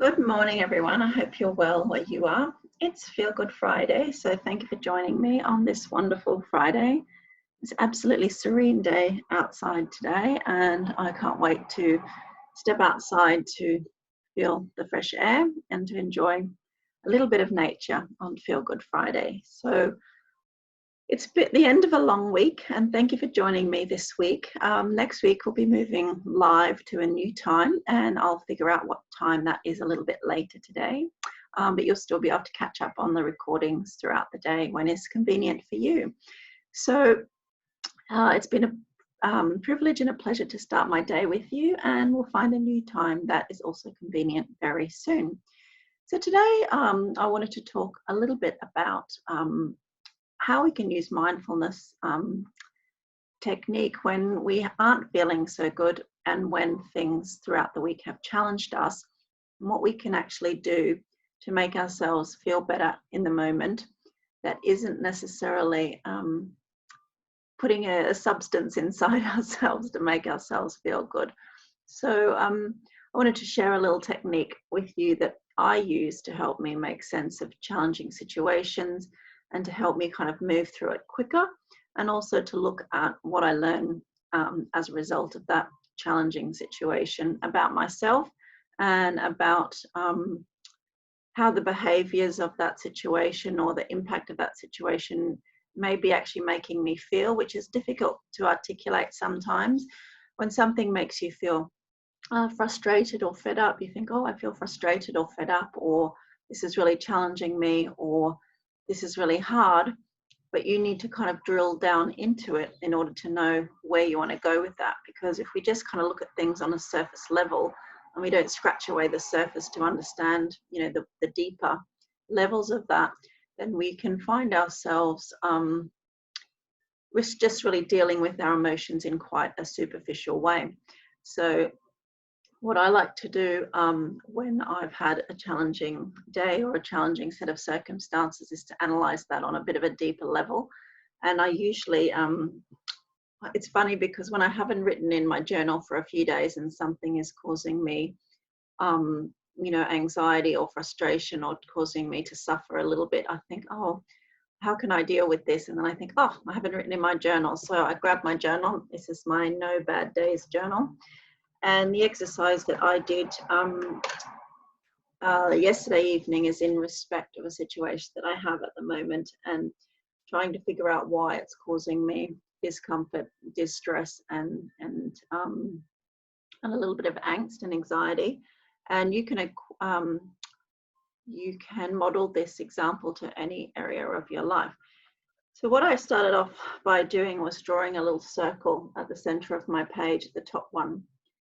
Good morning, everyone. I hope you're well where you are. It's Feel Good Friday, so thank you for joining me on this wonderful Friday. It's absolutely serene day outside today, and I can't wait to step outside to feel the fresh air and to enjoy a little bit of nature on Feel Good Friday. So it's the end of a long week, and thank you for joining me this week. Next week, we'll be moving live to a new time, and I'll figure out what time that is a little bit later today. But you'll still be able to catch up on the recordings throughout the day when it's convenient for you. So it's been a privilege and a pleasure to start my day with you, and we'll find a new time that is also convenient very soon. So today, I wanted to talk a little bit about how we can use mindfulness technique when we aren't feeling so good and when things throughout the week have challenged us, and what we can actually do to make ourselves feel better in the moment that isn't necessarily putting a substance inside ourselves to make ourselves feel good. So I wanted to share a little technique with you that I use to help me make sense of challenging situations and to help me kind of move through it quicker, and also to look at what I learn as a result of that challenging situation about myself and about how the behaviors of that situation or the impact of that situation may be actually making me feel, which is difficult to articulate sometimes. When something makes you feel frustrated or fed up, you think, oh, I feel frustrated or fed up, or this is really challenging me, or this is really hard, but you need to kind of drill down into it in order to know where you want to go with that. Because if we just kind of look at things on a surface level and we don't scratch away the surface to understand, the deeper levels of that, then we can find ourselves we're just really dealing with our emotions in quite a superficial way. So what I like to do when I've had a challenging day or a challenging set of circumstances is to analyze that on a bit of a deeper level. And I usually, it's funny because when I haven't written in my journal for a few days and something is causing me, anxiety or frustration or causing me to suffer a little bit, I think, oh, how can I deal with this? And then I think, oh, I haven't written in my journal. So I grab my journal. This is my No Bad Days journal. And the exercise that I did yesterday evening is in respect of a situation that I have at the moment and trying to figure out why it's causing me discomfort, distress, and a little bit of angst and anxiety. And you can model this example to any area of your life. So what I started off by doing was drawing a little circle at the center of my page, the top one.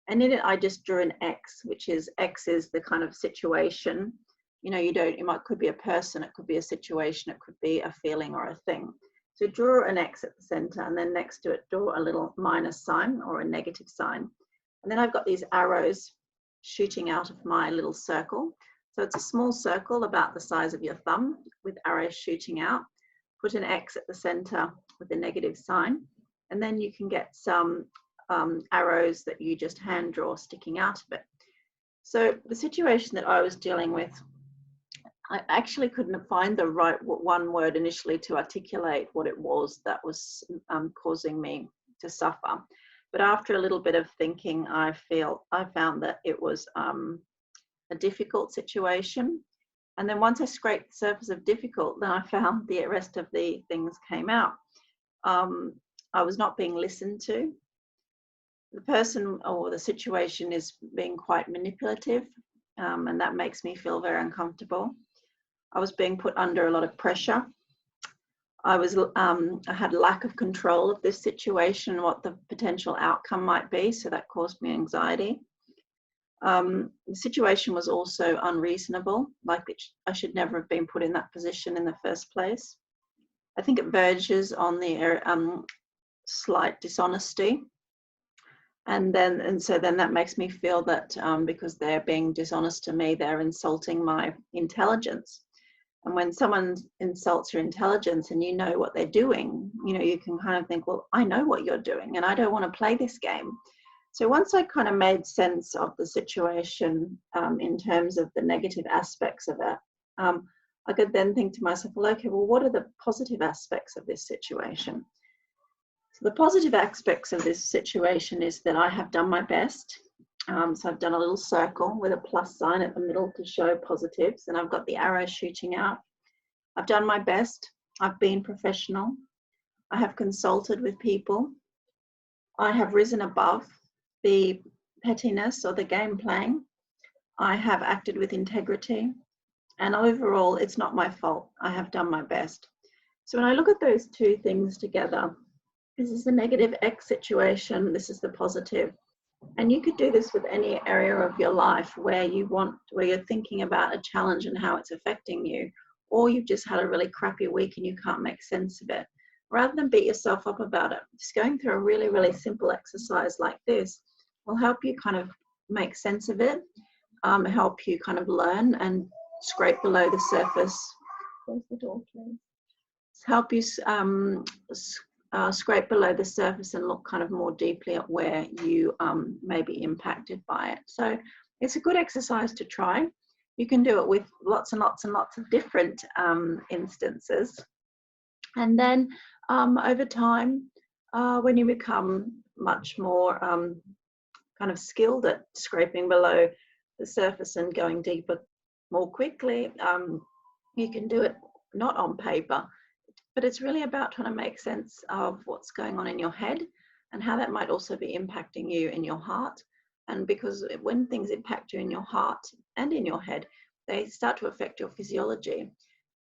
And in it, I just drew an X, which is X is the kind of situation. It could be a person, it could be a situation, it could be a feeling or a thing. So draw an X at the center, and then next to it, draw a little minus sign or a negative sign. And then I've got these arrows shooting out of my little circle. So it's a small circle about the size of your thumb with arrows shooting out. Put an X at the center with a negative sign, and then you can get some arrows that you just hand draw sticking out of it. So the situation that I was dealing with, I actually couldn't find the right one word initially to articulate what it was that was causing me to suffer. But after a little bit of thinking, I found that it was a difficult situation. And then once I scraped the surface of difficult, then I found the rest of the things came out. I was not being listened to. The person or the situation is being quite manipulative, and that makes me feel very uncomfortable. I was being put under a lot of pressure. I had lack of control of this situation, what the potential outcome might be, so that caused me anxiety. The situation was also unreasonable, like I should never have been put in that position in the first place. I think it verges on the slight dishonesty. And so then that makes me feel that because they're being dishonest to me, they're insulting my intelligence. And when someone insults your intelligence and you know what they're doing, you can kind of think, well, I know what you're doing and I don't want to play this game. So once I kind of made sense of the situation in terms of the negative aspects of it, I could then think to myself, well, okay, well, what are the positive aspects of this situation? So the positive aspects of this situation is that I have done my best. So I've done a little circle with a plus sign at the middle to show positives, and I've got the arrow shooting out. I've done my best. I've been professional. I have consulted with people. I have risen above the pettiness or the game playing. I have acted with integrity. And overall, it's not my fault. I have done my best. So when I look at those two things together, this is the negative X situation, this is the positive. And you could do this with any area of your life where you're thinking about a challenge and how it's affecting you, or you've just had a really crappy week and you can't make sense of it. Rather than beat yourself up about it, just going through a really, really simple exercise like this will help you kind of make sense of it, help you kind of learn and scrape below the surface. Close the door, please. Help you scrape below the surface and look kind of more deeply at where you may be impacted by it. So it's a good exercise to try. You can do it with lots and lots and lots of different instances. And then over time, when you become much more kind of skilled at scraping below the surface and going deeper more quickly, you can do it not on paper, but it's really about trying to make sense of what's going on in your head and how that might also be impacting you in your heart. And because when things impact you in your heart and in your head, they start to affect your physiology.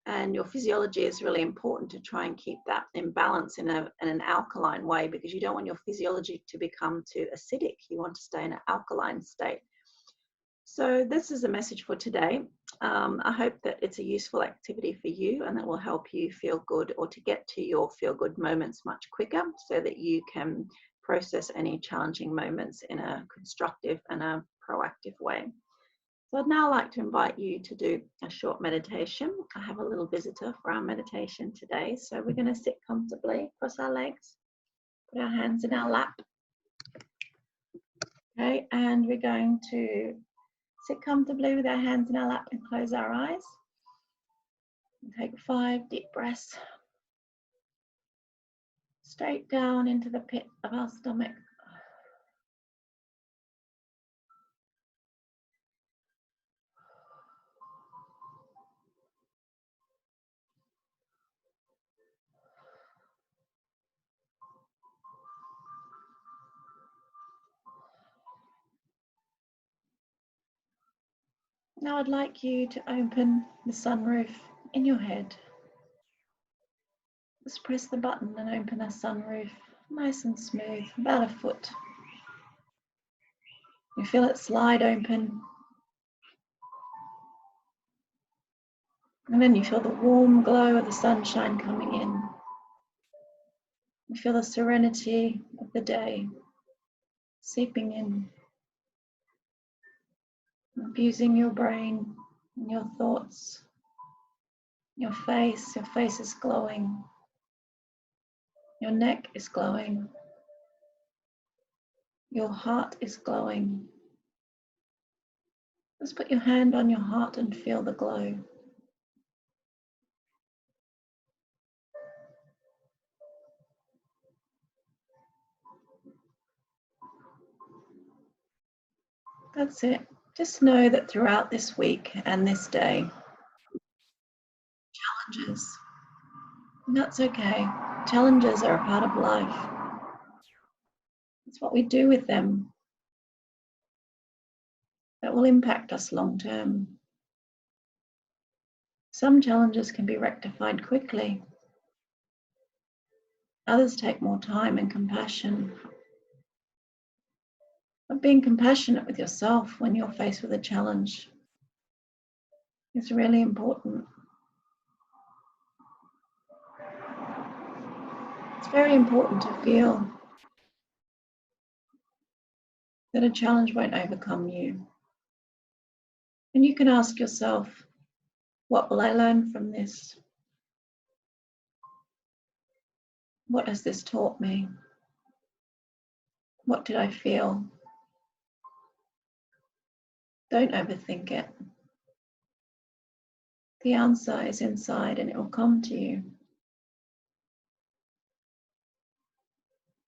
And your physiology is really important to try and keep that in balance in an alkaline way, because you don't want your physiology to become too acidic. You want to stay in an alkaline state. So this is a message for today. I hope that it's a useful activity for you and that will help you feel good, or to get to your feel good moments much quicker, so that you can process any challenging moments in a constructive and a proactive way. So I'd now like to invite you to do a short meditation. I have a little visitor for our meditation today. So we're going to sit comfortably, cross our legs, put our hands in our lap. Okay, and we're going to sit comfortably with our hands in our lap and close our eyes. And take 5 deep breaths straight down into the pit of our stomach. Now I'd like you to open the sunroof in your head. Just press the button and open the sunroof, nice and smooth, about a foot. You feel it slide open. And then you feel the warm glow of the sunshine coming in. You feel the serenity of the day seeping in, infusing your brain and your thoughts. Your face is glowing. Your neck is glowing. Your heart is glowing. Just put your hand on your heart and feel the glow. That's it. Just know that throughout this week and this day, challenges, and that's okay. Challenges are a part of life. It's what we do with them that will impact us long term. Some challenges can be rectified quickly. Others take more time and compassion. But being compassionate with yourself when you're faced with a challenge is really important. It's very important to feel that a challenge won't overcome you. And you can ask yourself, what will I learn from this? What has this taught me? What did I feel? Don't overthink it. The answer is inside and it will come to you.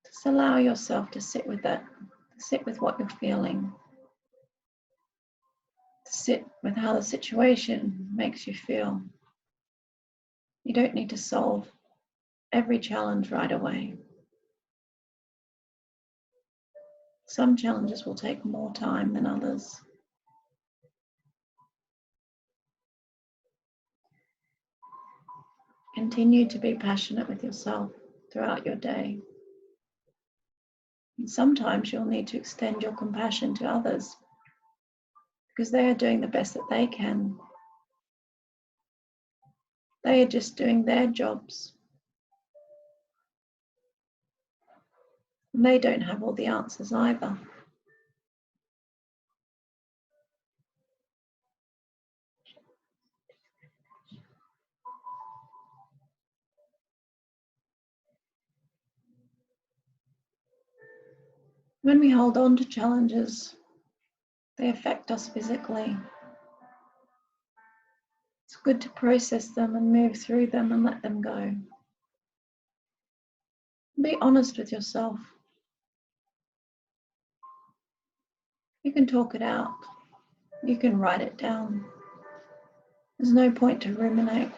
Just allow yourself to sit with it, to sit with what you're feeling, to sit with how the situation makes you feel. You don't need to solve every challenge right away. Some challenges will take more time than others. Continue to be passionate with yourself throughout your day. And sometimes you'll need to extend your compassion to others because they are doing the best that they can. They are just doing their jobs. And they don't have all the answers either. When we hold on to challenges, they affect us physically. It's good to process them and move through them and let them go. Be honest with yourself. You can talk it out. You can write it down. There's no point to ruminate.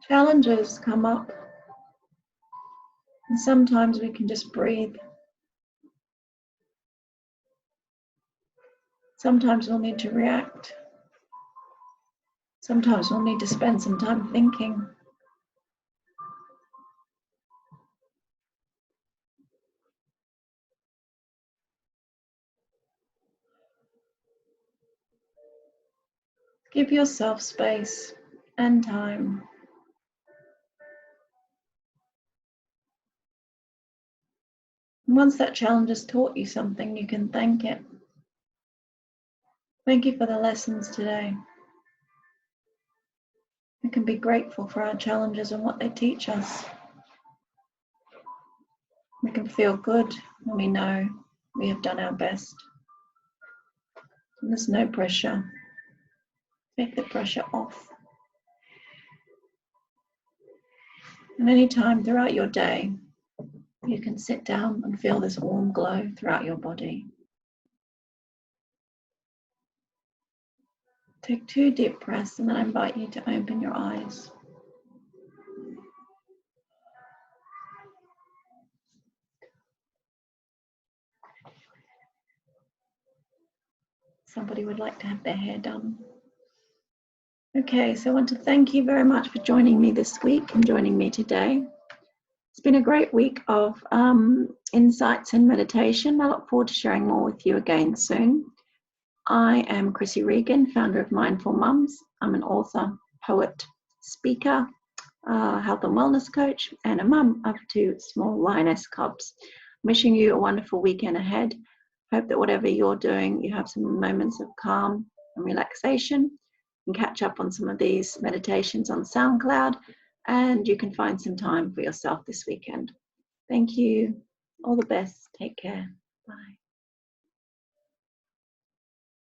Challenges come up, and sometimes we can just breathe. Sometimes we'll need to react. Sometimes we'll need to spend some time thinking. Give yourself space and time. And once that challenge has taught you something, you can thank it. Thank you for the lessons today. We can be grateful for our challenges and what they teach us. We can feel good when we know we have done our best. And there's no pressure. Take the pressure off. And any time throughout your day, you can sit down and feel this warm glow throughout your body. Take 2 deep breaths and then I invite you to open your eyes. Somebody would like to have their hair done. Okay, so I want to thank you very much for joining me this week and joining me today. It's been a great week of insights and meditation. I look forward to sharing more with you again soon. I am Krissy Regan, founder of Mindful Mums. I'm an author, poet, speaker, health and wellness coach, and a mum of 2 small lioness cubs. Wishing you a wonderful weekend ahead. Hope that whatever you're doing, you have some moments of calm and relaxation. You can catch up on some of these meditations on SoundCloud, and you can find some time for yourself this weekend. Thank you. All the best. Take care. Bye.